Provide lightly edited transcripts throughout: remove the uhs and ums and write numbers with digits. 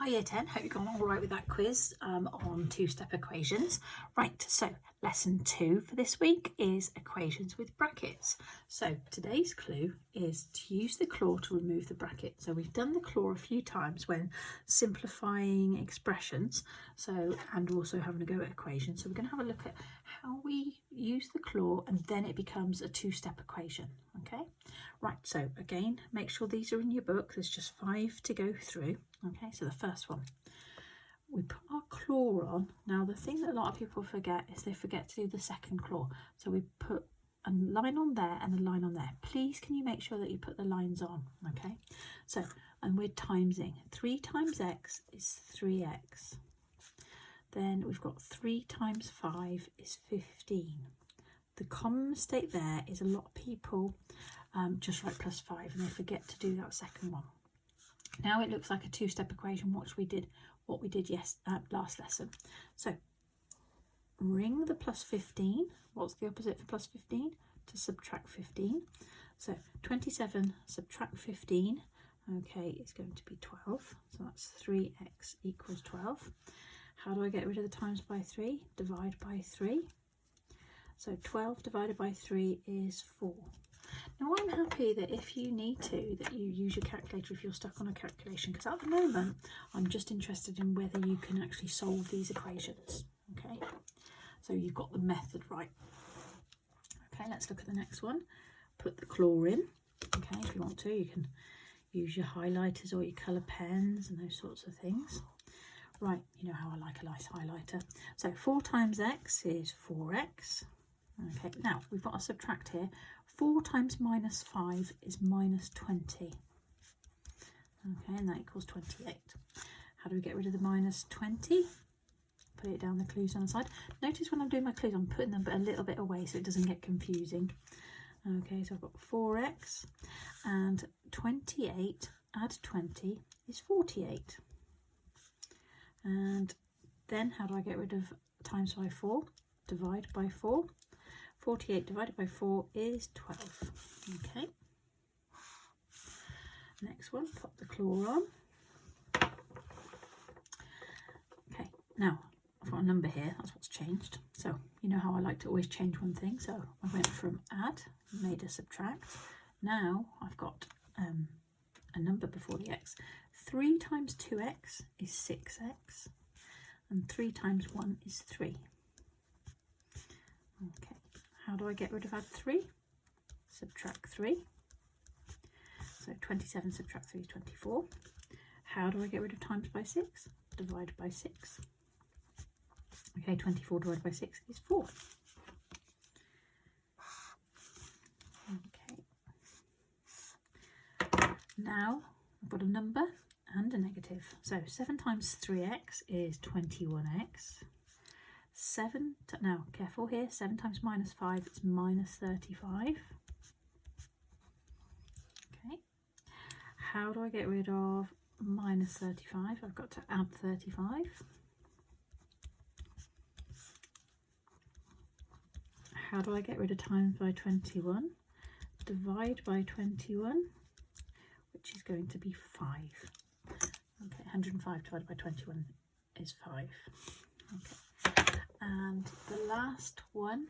Hi Year 10, hope you've gone all right with that quiz on two-step equations. Right, so lesson 2 for this week is equations with brackets. So today's clue is to use the claw to remove the bracket. So we've done the claw a few times when simplifying expressions, and also having a go at equations. So we're going to have a look at how we use the claw and then it becomes a two-step equation. Okay, right, so again, make sure these are in your book. There's just 5 to go through. Okay, so the first one, we put our claw on. Now the thing that a lot of people forget is they forget to do the second claw. So we put a line on there and a line on there. Please can you make sure that you put the lines on? Okay, so and we're timesing. 3 times x is 3x. Then we've got 3 times 5 is 15. The common mistake there is a lot of people just write plus 5 and they forget to do that second one. Now it looks like a two-step equation, what we did last lesson. So ring the plus 15. What's the opposite for plus 15? To subtract 15. So 27 subtract 15, okay, is going to be 12. So that's 3x equals 12. How do I get rid of the times by 3? Divide by 3. So 12 divided by 3 is 4. Now I'm happy that if you need to, that you use your calculator if you're stuck on a calculation, because at the moment I'm just interested in whether you can actually solve these equations. Okay, so you've got the method right. Okay, let's look at the next one. Put the claw in. Okay, if you want to, you can use your highlighters or your colour pens and those sorts of things. Right, you know how I like a nice highlighter. So 4 times x is 4x. Okay, now we've got to subtract here. 4 times minus 5 is minus 20. Okay, and that equals 28. How do we get rid of the minus 20? Put it down the clues on the side. Notice when I'm doing my clues, I'm putting them a little bit away so it doesn't get confusing. Okay, so I've got 4x and 28, add 20 is 48. And then how do I get rid of times by 4? Divide by 4. 48 divided by 4 is 12. Okay. Next one, pop the claw on. Okay, now I've got a number here, that's what's changed. So you know how I like to always change one thing. So I went from add, made a subtract. Now I've got a number before the x. 3 times 2x is 6x. And 3 times 1 is 3. Okay. How do I get rid of add 3? Subtract 3. So 27 subtract 3 is 24. How do I get rid of times by 6? Divide by 6. Okay, 24 divided by 6 is 4. Okay. Now I've got a number and a negative. So 7 times 3x is 21x. Now careful here, 7 times minus 5 is minus 35. Okay, how do I get rid of minus 35? I've got to add 35. How do I get rid of times by 21? Divide by 21, which is going to be 5. Okay, 105 divided by 21 is 5. Okay. And the last one,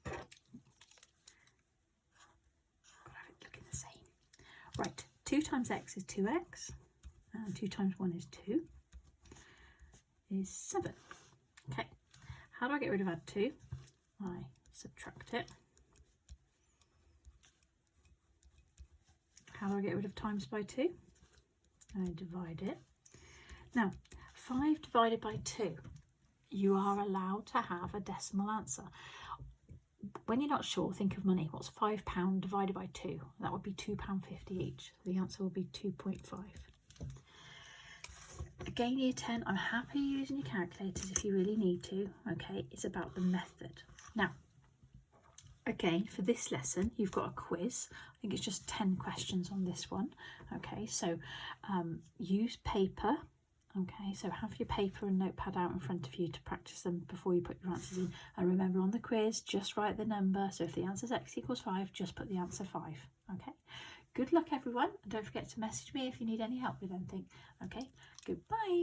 got to have it looking the same. Right, 2 times x is 2x, and 2 times 1 is 2, is 7. Okay, how do I get rid of add 2? I subtract it. How do I get rid of times by 2? I divide it. Now, 5 divided by 2, you are allowed to have a decimal answer. When you're not sure, think of money. What's £5 divided by 2? That would be £2.50 each. The answer will be 2.5. Again, year 10, I'm happy using your calculators if you really need to. Okay, it's about the method. Now, again, for this lesson, you've got a quiz. I think it's just 10 questions on this one. Okay, so use paper. Okay, so have your paper and notepad out in front of you to practice them before you put your answers in. And remember, on the quiz, just write the number. So if the answer is x equals 5, just put the answer 5. Okay, good luck everyone, and don't forget to message me if you need any help with anything. Okay, goodbye.